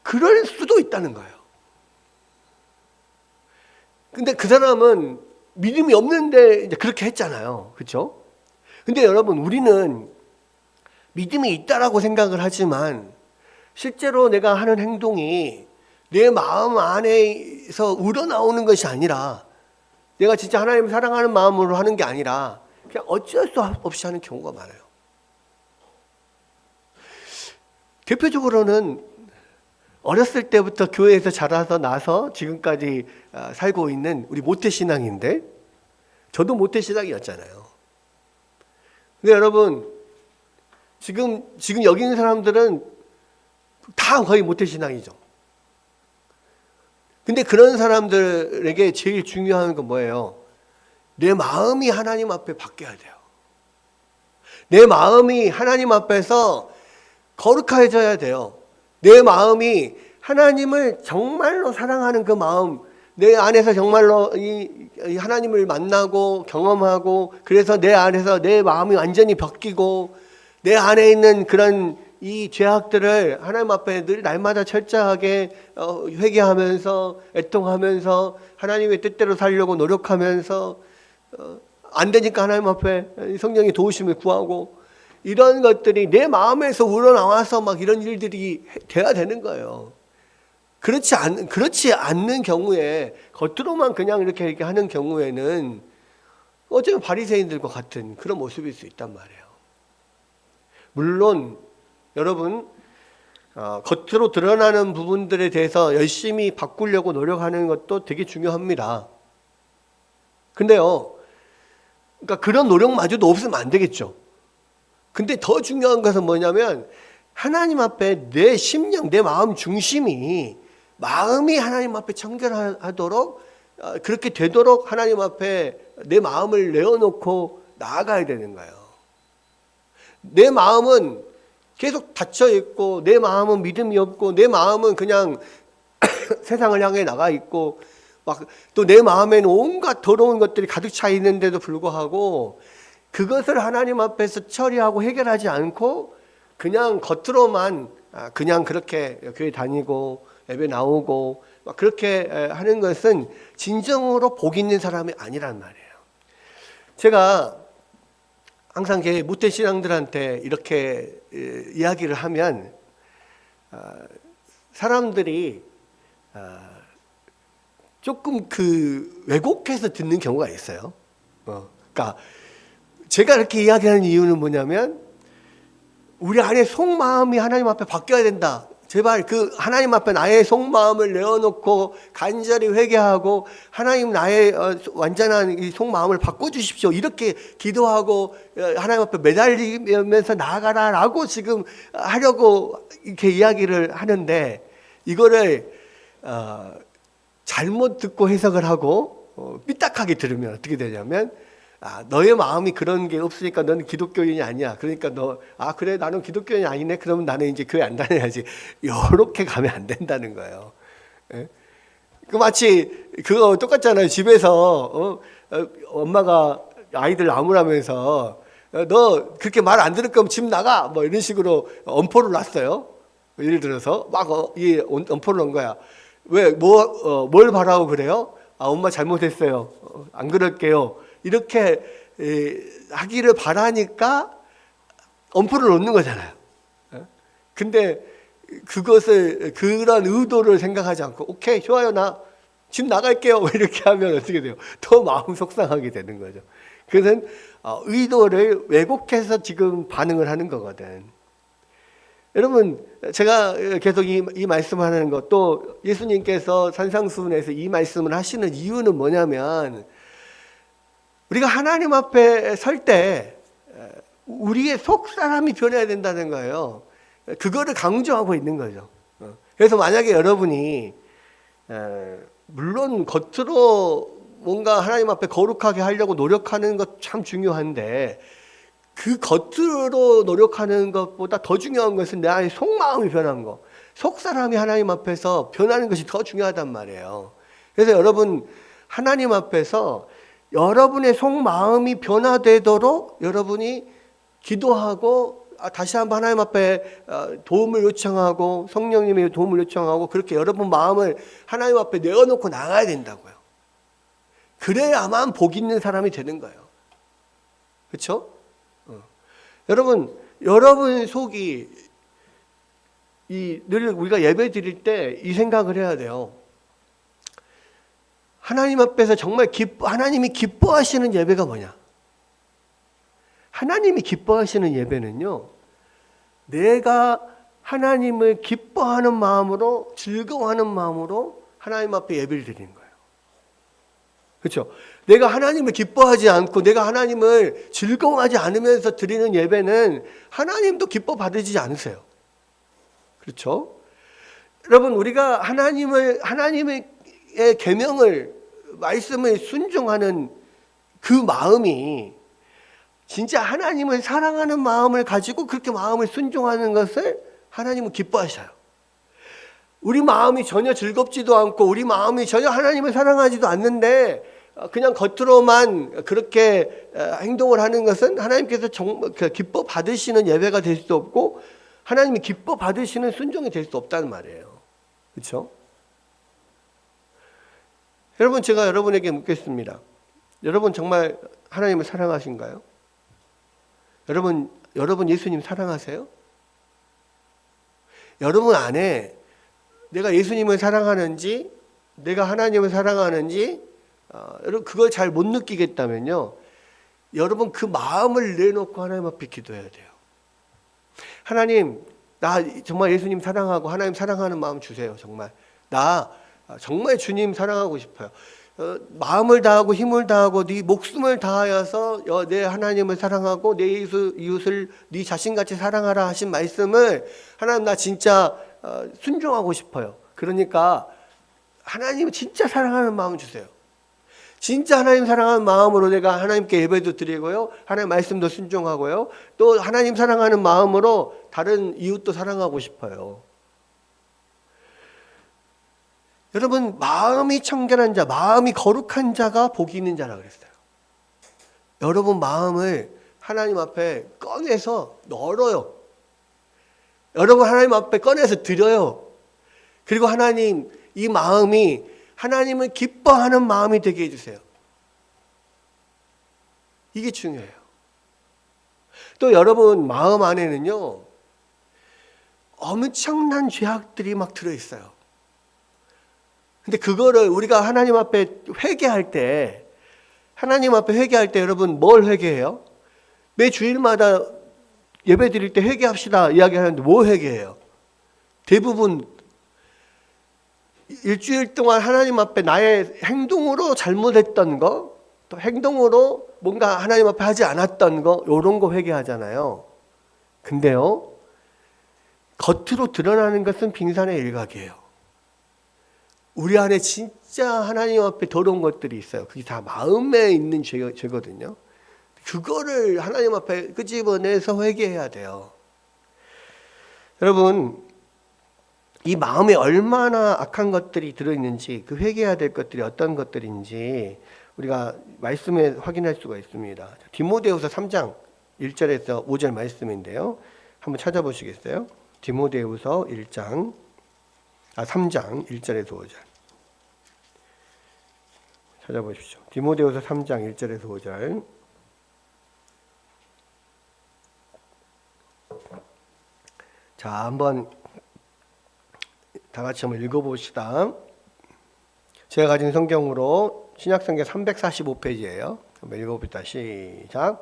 S1: 그럴 수도 있다는 거예요. 근데 그 사람은 믿음이 없는데 이제 그렇게 했잖아요. 그렇죠? 근데 여러분 우리는 믿음이 있다라고 생각을 하지만 실제로 내가 하는 행동이 내 마음 안에서 우러나오는 것이 아니라 내가 진짜 하나님을 사랑하는 마음으로 하는 게 아니라 그냥 어쩔 수 없이 하는 경우가 많아요. 대표적으로는 어렸을 때부터 교회에서 자라서 나서 지금까지 살고 있는 우리 모태신앙인데 저도 모태신앙이었잖아요. 근데 여러분 지금 여기 있는 사람들은 다 거의 모태신앙이죠. 근데 그런 사람들에게 제일 중요한 건 뭐예요? 내 마음이 하나님 앞에 바뀌어야 돼요. 내 마음이 하나님 앞에서 거룩해져야 돼요. 내 마음이 하나님을 정말로 사랑하는 그 마음, 내 안에서 정말로 이 하나님을 만나고 경험하고 그래서 내 안에서 내 마음이 완전히 바뀌고 내 안에 있는 그런 이 죄악들을 하나님 앞에 늘 날마다 철저하게 회개하면서 애통하면서 하나님의 뜻대로 살려고 노력하면서 안 되니까 하나님 앞에 성령의 도우심을 구하고 이런 것들이 내 마음에서 우러나와서 막 이런 일들이 돼야 되는 거예요. 그렇지 않는 경우에 겉으로만 그냥 이렇게 하는 경우에는 어쩌면 바리새인들과 같은 그런 모습일 수 있단 말이에요. 물론 여러분 겉으로 드러나는 부분들에 대해서 열심히 바꾸려고 노력하는 것도 되게 중요합니다. 근데요, 그러니까 그런 노력마저도 없으면 안 되겠죠. 근데 더 중요한 것은 뭐냐면 하나님 앞에 내 심령, 내 마음 중심이 마음이 하나님 앞에 청결하도록 그렇게 되도록 하나님 앞에 내 마음을 내어놓고 나아가야 되는 거예요. 내 마음은 계속 닫혀 있고 내 마음은 믿음이 없고 내 마음은 그냥 세상을 향해 나가 있고 막 또 내 마음에는 온갖 더러운 것들이 가득 차 있는데도 불구하고 그것을 하나님 앞에서 처리하고 해결하지 않고 그냥 겉으로만 그냥 그렇게 교회 다니고 예배 나오고 막 그렇게 하는 것은 진정으로 복 있는 사람이 아니란 말이에요. 제가 항상 무태 신앙들한테 이렇게 이야기를 하면 사람들이 조금 왜곡해서 듣는 경우가 있어요. 그러니까 제가 이렇게 이야기하는 이유는 뭐냐면 우리 안에 속마음이 하나님 앞에 바뀌어야 된다. 제발 하나님 앞에 나의 속마음을 내어놓고 간절히 회개하고 하나님 나의 완전한 이 속마음을 바꿔주십시오. 이렇게 기도하고 하나님 앞에 매달리면서 나아가라라고 지금 하려고 이렇게 이야기를 하는데 이거를 잘못 듣고 해석을 하고 삐딱하게 들으면 어떻게 되냐면 너의 마음이 그런 게 없으니까 너는 기독교인이 아니야. 그러니까 그래 나는 기독교인이 아니네. 그러면 나는 이제 교회 안 다녀야지. 이렇게 가면 안 된다는 거예요. 예? 마치 그거 똑같잖아요. 집에서 엄마가 아이들 나무라면서 너 그렇게 말 안 들을 거면 집 나가 뭐 이런 식으로 엄포를 놨어요. 예를 들어서 막 이 엄포를 놓은 거야. 왜 뭘 바라고 그래요? 엄마 잘못했어요. 안 그럴게요. 이렇게 하기를 바라니까 엄포를 놓는 거잖아요. 근데 그것을 그런 의도를 생각하지 않고 오케이 좋아요 나 집 나갈게요 이렇게 하면 어떻게 돼요? 더 마음 속상하게 되는 거죠. 그것은 의도를 왜곡해서 지금 반응을 하는 거거든. 여러분 제가 계속 이 말씀하는 것도 예수님께서 산상수훈에서 이 말씀을 하시는 이유는 뭐냐면 우리가 하나님 앞에 설 때 우리의 속 사람이 변해야 된다는 거예요. 그거를 강조하고 있는 거죠. 그래서 만약에 여러분이 물론 겉으로 뭔가 하나님 앞에 거룩하게 하려고 노력하는 것 참 중요한데 그 겉으로 노력하는 것보다 더 중요한 것은 내 안에 속마음이 변한 거, 속 사람이 하나님 앞에서 변하는 것이 더 중요하단 말이에요. 그래서 여러분 하나님 앞에서 여러분의 속마음이 변화되도록 여러분이 기도하고 다시 한번 하나님 앞에 도움을 요청하고 성령님의 도움을 요청하고 그렇게 여러분 마음을 하나님 앞에 내어놓고 나가야 된다고요. 그래야만 복 있는 사람이 되는 거예요. 그렇죠? 여러분 속이 늘 우리가 예배 드릴 때 이 생각을 해야 돼요. 하나님 앞에서 정말 하나님이 기뻐하시는 예배가 뭐냐? 하나님이 기뻐하시는 예배는요, 내가 하나님을 기뻐하는 마음으로, 즐거워하는 마음으로 하나님 앞에 예배를 드리는 거예요. 그렇죠? 내가 하나님을 기뻐하지 않고 내가 하나님을 즐거워하지 않으면서 드리는 예배는 하나님도 기뻐 받으지 않으세요. 그렇죠? 여러분, 우리가 하나님의 계명을, 말씀을 순종하는 그 마음이 진짜 하나님을 사랑하는 마음을 가지고 그렇게 마음을 순종하는 것을 하나님은 기뻐하셔요. 우리 마음이 전혀 즐겁지도 않고 우리 마음이 전혀 하나님을 사랑하지도 않는데 그냥 겉으로만 그렇게 행동을 하는 것은 하나님께서 기뻐 받으시는 예배가 될 수도 없고 하나님이 기뻐 받으시는 순종이 될 수 없다는 말이에요. 그렇죠? 여러분, 제가 여러분에게 묻겠습니다. 여러분 정말 하나님을 사랑하신가요? 여러분 예수님 사랑하세요? 여러분 안에 내가 예수님을 사랑하는지, 내가 하나님을 사랑하는지, 여러분 그걸 잘 못 느끼겠다면요, 여러분 그 마음을 내놓고 하나님 앞에 기도해야 돼요. 하나님, 나 정말 예수님 사랑하고 하나님 사랑하는 마음 주세요. 정말 나 정말 주님 사랑하고 싶어요. 마음을 다하고 힘을 다하고 네 목숨을 다하여서 내 하나님을 사랑하고 내 이웃을 네 자신같이 사랑하라 하신 말씀을 하나님 나 진짜 순종하고 싶어요. 그러니까 하나님 진짜 사랑하는 마음 주세요. 진짜 하나님 사랑하는 마음으로 내가 하나님께 예배도 드리고요. 하나님 말씀도 순종하고요. 또 하나님 사랑하는 마음으로 다른 이웃도 사랑하고 싶어요. 여러분 마음이 청결한 자, 마음이 거룩한 자가 복이 있는 자라 그랬어요. 여러분 마음을 하나님 앞에 꺼내서 널어요. 여러분 하나님 앞에 꺼내서 드려요. 그리고 하나님 이 마음이 하나님을 기뻐하는 마음이 되게 해주세요. 이게 중요해요. 또 여러분 마음 안에는요 엄청난 죄악들이 막 들어있어요. 근데 그거를 우리가 하나님 앞에 회개할 때 여러분 뭘 회개해요? 매 주일마다 예배 드릴 때 회개합시다 이야기하는데 뭐 회개해요? 대부분 일주일 동안 하나님 앞에 나의 행동으로 잘못했던 거, 또 행동으로 뭔가 하나님 앞에 하지 않았던 거, 이런 거 회개하잖아요. 근데요, 겉으로 드러나는 것은 빙산의 일각이에요. 우리 안에 진짜 하나님 앞에 더러운 것들이 있어요. 그게 다 마음에 있는 죄거든요. 그거를 하나님 앞에 끄집어내서 회개해야 돼요. 여러분, 이 마음에 얼마나 악한 것들이 들어있는지, 그 회개해야 될 것들이 어떤 것들인지 우리가 말씀에 확인할 수가 있습니다. 디모데후서 3장 1절에서 5절 말씀인데요. 한번 찾아보시겠어요? 디모데후서 3장 1절에서 5절 찾아보십시오. 디모데후서 3장 1절에서 5절. 자, 한번 다 같이 한번 읽어봅시다. 제가 가진 성경으로 신약성경 345페이지예요. 한번 읽어봅시다. 시작.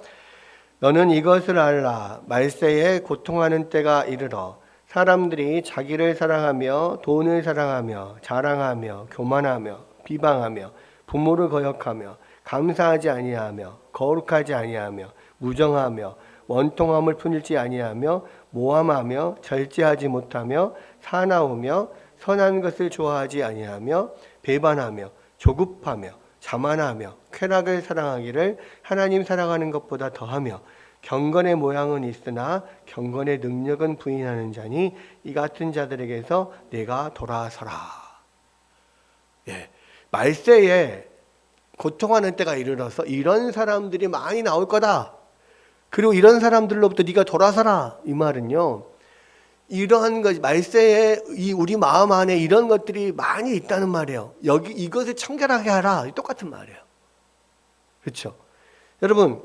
S1: 너는 이것을 알라. 말세에 고통하는 때가 이르러 사람들이 자기를 사랑하며 돈을 사랑하며 자랑하며 교만하며 비방하며 부모를 거역하며 감사하지 아니하며 거룩하지 아니하며 무정하며 원통함을 품지 아니하며 모함하며 절제하지 못하며 사나우며 선한 것을 좋아하지 아니하며 배반하며 조급하며 자만하며 쾌락을 사랑하기를 하나님 사랑하는 것보다 더하며 경건의 모양은 있으나 경건의 능력은 부인하는 자니 이 같은 자들에게서 내가 돌아서라. 예, 말세에 고통하는 때가 이르러서 이런 사람들이 많이 나올 거다. 그리고 이런 사람들로부터 네가 돌아서라. 이 말은요, 이러한 것, 말세에 우리 마음 안에 이런 것들이 많이 있다는 말이에요. 이것을 청결하게 하라. 똑같은 말이에요. 그렇죠? 여러분,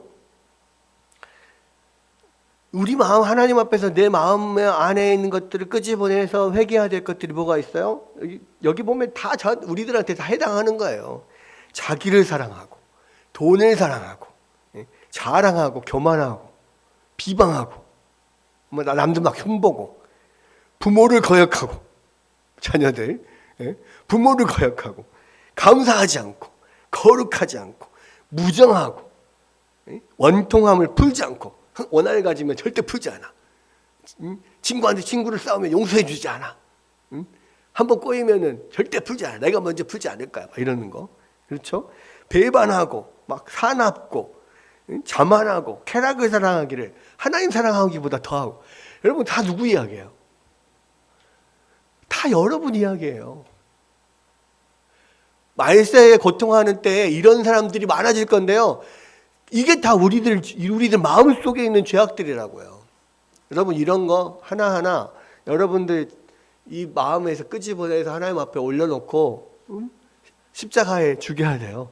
S1: 우리 마음 하나님 앞에서 내 마음 안에 있는 것들을 끄집어내서 회개해야 될 것들이 뭐가 있어요? 여기 보면 다 우리들한테 다 해당하는 거예요. 자기를 사랑하고 돈을 사랑하고 자랑하고 교만하고 비방하고 남들 막 흉보고 부모를 거역하고 자녀들 부모를 거역하고 감사하지 않고 거룩하지 않고 무정하고 원통함을 풀지 않고 원한을 가지면 절대 풀지 않아. 친구한테 친구를 싸우면 용서해 주지 않아. 한번 꼬이면은 절대 풀지 않아. 내가 먼저 풀지 않을 거야. 막 이러는 거. 그렇죠? 배반하고 막 사납고 자만하고 쾌락을 사랑하기를 하나님 사랑하기보다 더하고. 여러분 다 누구 이야기예요? 다 여러분 이야기예요. 말세에 고통하는 때에 이런 사람들이 많아질 건데요. 이게 다 우리들 마음속에 있는 죄악들이라고요. 여러분 이런 거 하나하나 여러분들 이 마음에서 끄집어내서 하나님 앞에 올려놓고 십자가에 죽여야 돼요.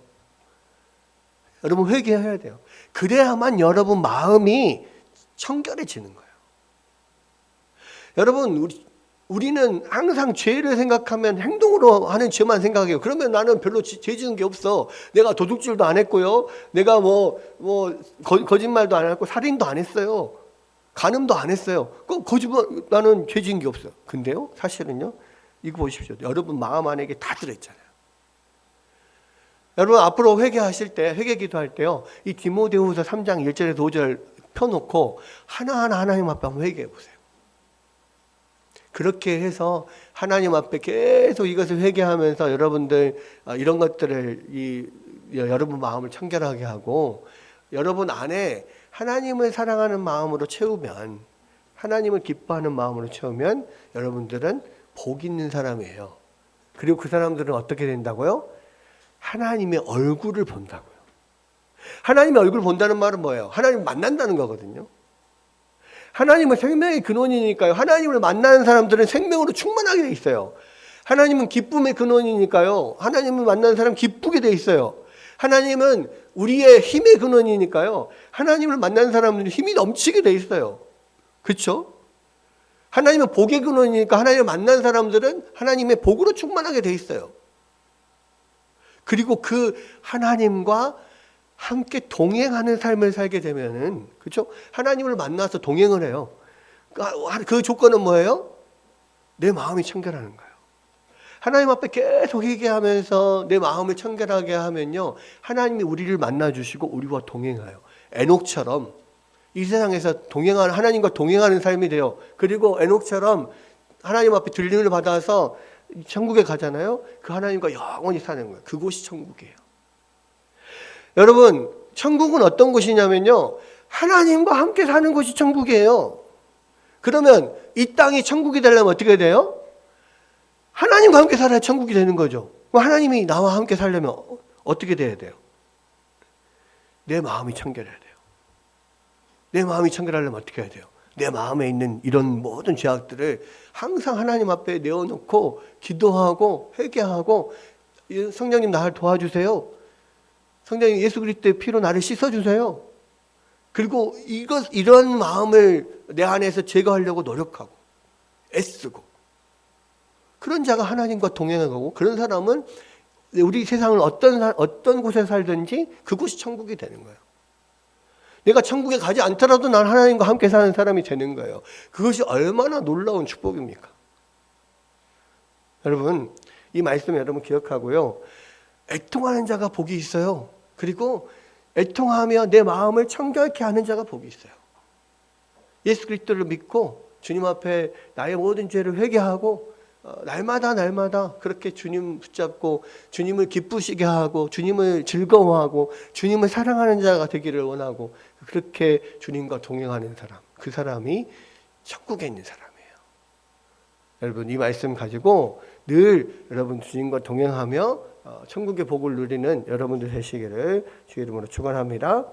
S1: 여러분 회개해야 돼요. 그래야만 여러분 마음이 청결해지는 거예요. 여러분 우리는 항상 죄를 생각하면 행동으로 하는 죄만 생각해요. 그러면 나는 별로 죄 지은 게 없어. 내가 도둑질도 안 했고요. 내가 거짓말도 안 했고 살인도 안 했어요. 간음도 안 했어요. 거짓말 나는 죄 지은 게 없어요. 근데요, 사실은요, 이거 보십시오. 여러분 마음 안에 이게 다 들어있잖아요. 여러분 앞으로 회개하실 때, 회개 기도할 때요, 이 디모데후서 3장 1절에서 5절 펴놓고 하나하나 하나님 앞에 한번 회개해 보세요. 그렇게 해서 하나님 앞에 계속 이것을 회개하면서 여러분들 이런 것들을 여러분 마음을 청결하게 하고 여러분 안에 하나님을 사랑하는 마음으로 채우면, 하나님을 기뻐하는 마음으로 채우면 여러분들은 복 있는 사람이에요. 그리고 그 사람들은 어떻게 된다고요? 하나님의 얼굴을 본다고요. 하나님의 얼굴을 본다는 말은 뭐예요? 하나님을 만난다는 거거든요. 하나님은 생명의 근원이니까요. 하나님을 만나는 사람들은 생명으로 충만하게 돼 있어요. 하나님은 기쁨의 근원이니까요. 하나님을 만나는 사람 기쁘게 돼 있어요. 하나님은 우리의 힘의 근원이니까요. 하나님을 만나는 사람들은 힘이 넘치게 돼 있어요. 그렇죠? 하나님은 복의 근원이니까 하나님을 만난 사람들은 하나님의 복으로 충만하게 돼 있어요. 그리고 그 하나님과 함께 동행하는 삶을 살게 되면은, 그렇죠? 하나님을 만나서 동행을 해요. 그 조건은 뭐예요? 내 마음이 청결하는 거예요. 하나님 앞에 계속 회개하면서 내 마음을 청결하게 하면요, 하나님이 우리를 만나주시고 우리와 동행해요. 에녹처럼 이 세상에서 하나님과 동행하는 삶이 돼요. 그리고 에녹처럼 하나님 앞에 들림을 받아서 천국에 가잖아요. 그 하나님과 영원히 사는 거예요. 그곳이 천국이에요. 여러분, 천국은 어떤 곳이냐면요, 하나님과 함께 사는 곳이 천국이에요. 그러면 이 땅이 천국이 되려면 어떻게 돼요? 하나님과 함께 살아야 천국이 되는 거죠. 하나님이 나와 함께 살려면 어떻게 돼야 돼요? 내 마음이 청결해야 돼요. 내 마음이 청결하려면 어떻게 해야 돼요? 내 마음에 있는 이런 모든 죄악들을 항상 하나님 앞에 내어놓고 기도하고 회개하고, 성령님 나를 도와주세요. 성령님 예수 그리스도의 피로 나를 씻어주세요. 그리고 이런 마음을 내 안에서 제거하려고 노력하고 애쓰고, 그런 자가 하나님과 동행하고, 그런 사람은 우리 세상을 어떤 곳에 살든지 그곳이 천국이 되는 거예요. 내가 천국에 가지 않더라도 난 하나님과 함께 사는 사람이 되는 거예요. 그것이 얼마나 놀라운 축복입니까? 여러분, 이 말씀 여러분 기억하고요, 애통하는 자가 복이 있어요. 그리고 애통하며 내 마음을 청결케 하는 자가 복이 있어요. 예수 그리스도를 믿고 주님 앞에 나의 모든 죄를 회개하고 날마다 그렇게 주님 붙잡고 주님을 기쁘시게 하고 주님을 즐거워하고 주님을 사랑하는 자가 되기를 원하고, 그렇게 주님과 동행하는 사람, 그 사람이 천국에 있는 사람이에요. 여러분, 이 말씀 가지고 늘 여러분 주님과 동행하며 천국의 복을 누리는 여러분들 되시기를 주의 이름으로 축원합니다.